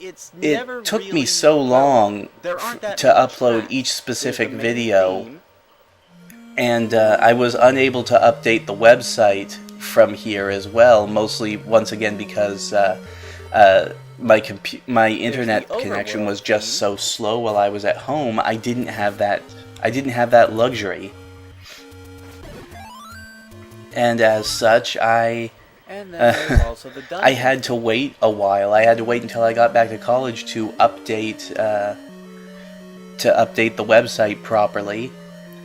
it took me so long to upload each specific video, and I was unable to update the website from here as well, mostly once again because my internet connection was just so slow while I was at home. I didn't have that luxury, and as such, I had to wait a while. I had to wait until I got back to college to update the website properly.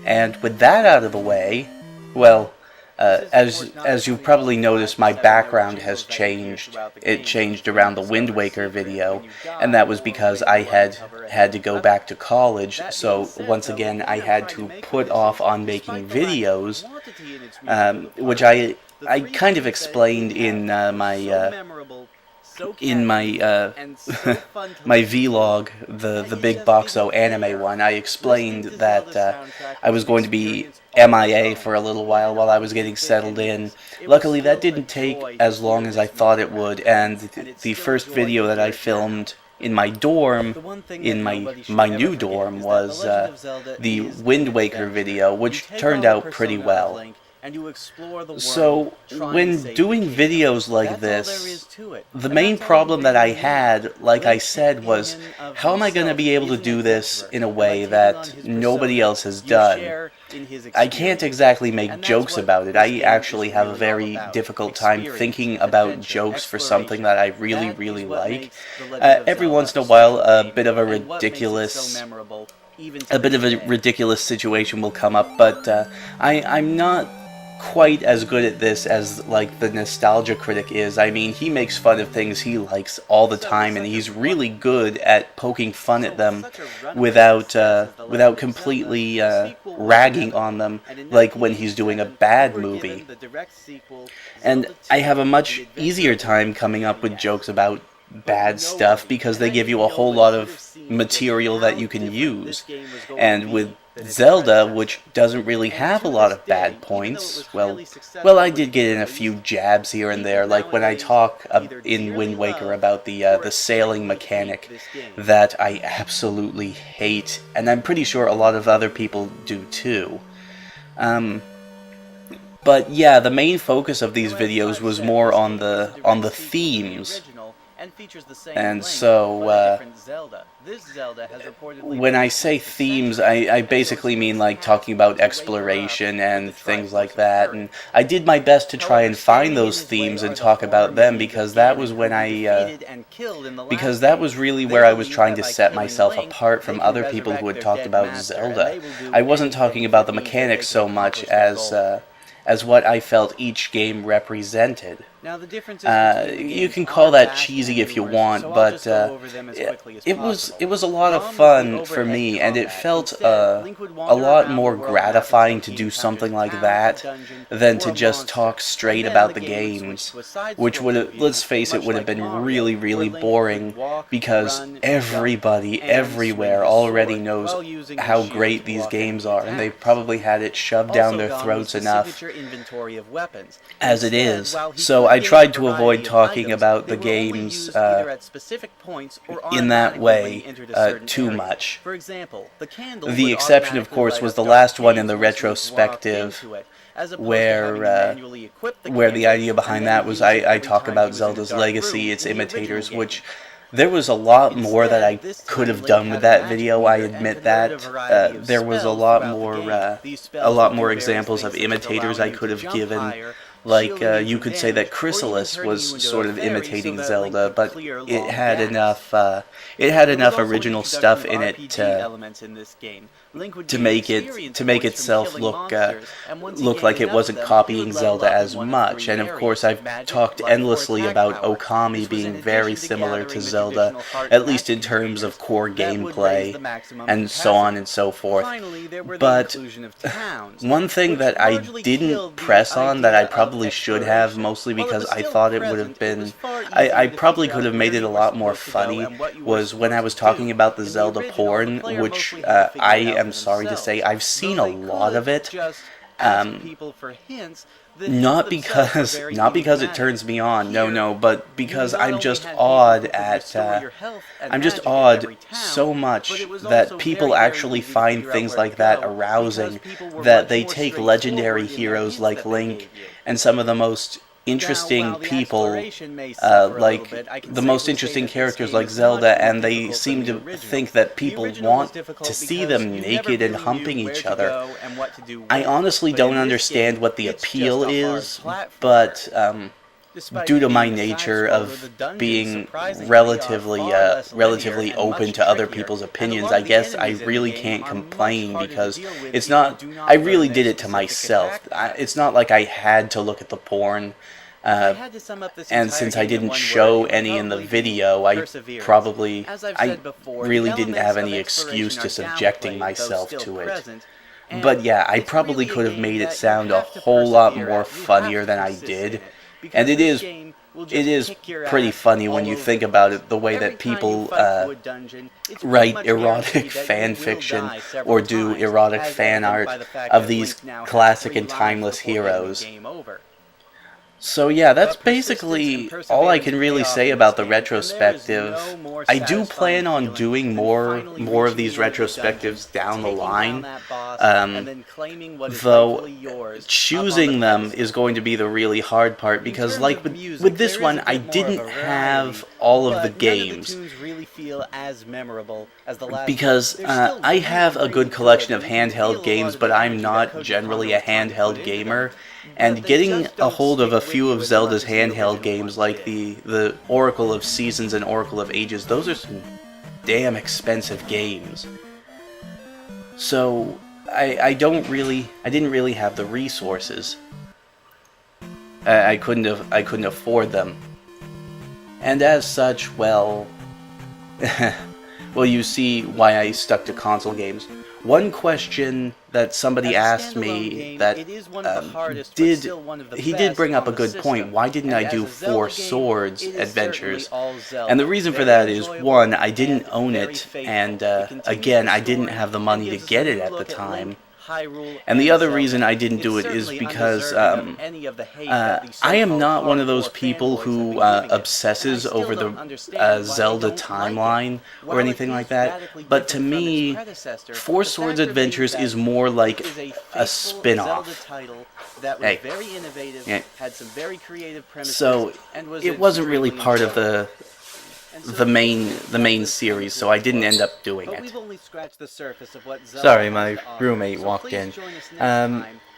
And with that out of the way, well, as you've probably noticed, my background has changed. It changed around the Wind Waker video, and that was because I had to go back to college. So once again, I had to put off on making videos, which I kind of explained in my vlog, the Big Boxo anime one. I explained that I was going to be MIA for a little while I was getting settled in. Luckily, that didn't take as long as I thought it would, and the first video that I filmed in my dorm, in my new dorm, was the Wind Waker video, which turned out pretty well. So, when doing videos like this, the main problem that I had, like I said, was how am I going to be able to do this in a way that nobody else has done? I can't exactly make jokes about it. I actually have a very difficult time thinking about jokes for something that I really, really like. Every once in a while, a bit of a ridiculous situation will come up, but I'm not quite as good at this as like the Nostalgia Critic is. I mean, he makes fun of things he likes all the time, and he's really good at poking fun at them without completely ragging on them, like when he's doing a bad movie. And I have a much easier time coming up with jokes about bad stuff because they give you a whole lot of material that you can use. And with Zelda, which doesn't really have a lot of bad points, well, I did get in a few jabs here and there, like when I talk in Wind Waker about the sailing mechanic that I absolutely hate, and I'm pretty sure a lot of other people do too. But yeah, the main focus of these videos was more on the themes. And so, when I say themes, I basically mean like talking about exploration and things like that. And I did my best to try and find those themes and talk about them because that was when because that was really where I was trying to set myself apart from other people who had talked about Zelda. I wasn't talking about the mechanics so much as what I felt each game represented. You can call that cheesy if you want, but it was a lot of fun for me, and it felt a lot more gratifying to do something like that than to just talk straight about the games, which would, let's face it, would have been really, really boring because everybody everywhere already knows how great these games are, and they've probably had it shoved down their throats enough as it is. So I tried to avoid talking about the games in that way too much. The exception, of course, was the last one in the retrospective, where the idea behind that was I talk about Zelda's legacy, its imitators, which there was a lot more that I could have done with that video. I admit that there was a lot more examples of imitators I could have given. Like, you could say that Chrysalis was sort of imitating Zelda, but it had enough original stuff in it to make itself look like it wasn't copying Zelda as much. And of course, I've talked endlessly about Okami being very similar to Zelda, at least in terms of core gameplay, and so on and so forth. But one thing that I didn't press on that I probably should have, mostly because I thought it would have been, I probably could have made it a lot more funny, was when I was talking about the Zelda porn, which I am sorry to say I've seen a lot of it, Not because it turns me on, no, but because I'm just awed at I'm just awed so much that people actually find things like that arousing, that they take legendary heroes like Link and some of the most interesting people, like the most interesting characters like Zelda, and they seem to think that people want to see them naked and humping each other. I honestly don't understand what the appeal is, but due to my nature of being relatively open to other people's opinions, I guess I really can't complain because it's not. I really did it to myself. It's not like I had to look at the porn. And since I didn't show any in the video, I really didn't have any excuse to subjecting myself to it. But yeah, I probably could have made it sound a whole lot more funnier than I did. And it is pretty funny when you think about it, the way that people write erotic fan fiction or do erotic fan art of these classic and timeless heroes. So yeah, that's basically all I can really say about the retrospective. I do plan on doing more of these retrospectives down the line, though choosing them is going to be the really hard part, because like with this one, I didn't have all of the games. Because I have a good collection of handheld games, but I'm not generally a handheld gamer. And getting a hold of a few of Zelda's handheld games, like the Oracle of Seasons and Oracle of Ages, those are some damn expensive games. So I didn't really have the resources. I couldn't afford them. And as such, well, well, you see why I stuck to console games. One question that somebody asked me that he did bring up a good point. Why didn't I do Four Swords Adventures? And the reason for that is, one, I didn't own it, and again, I didn't have the money to get it at the time. And the other reason I didn't do it is because I am not one of those people who obsesses over the Zelda timeline or anything like that. But to me, Four Swords Adventures is more like a spin-off. Hey. Yeah. So it wasn't really part of the main series, so I didn't end up doing it. Sorry, my roommate walked in.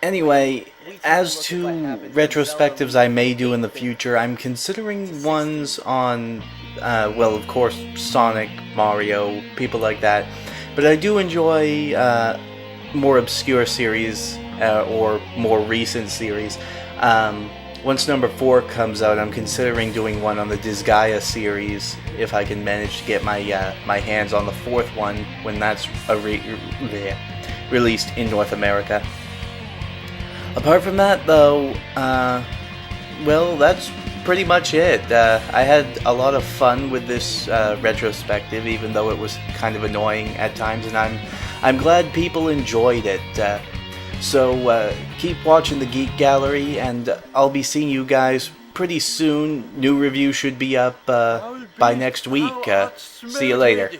Anyway, as to retrospectives I may do in the future, I'm considering ones on, well, of course, Sonic, Mario, people like that. But I do enjoy more obscure series or more recent series. Once number 4 comes out, I'm considering doing one on the Disgaea series, if I can manage to get my hands on the 4th one when that's released in North America. Apart from that, though, well, that's pretty much it. I had a lot of fun with this retrospective, even though it was kind of annoying at times, and I'm glad people enjoyed it. So keep watching the Geek Gallery, and I'll be seeing you guys pretty soon. New review should be up by next week. See you later.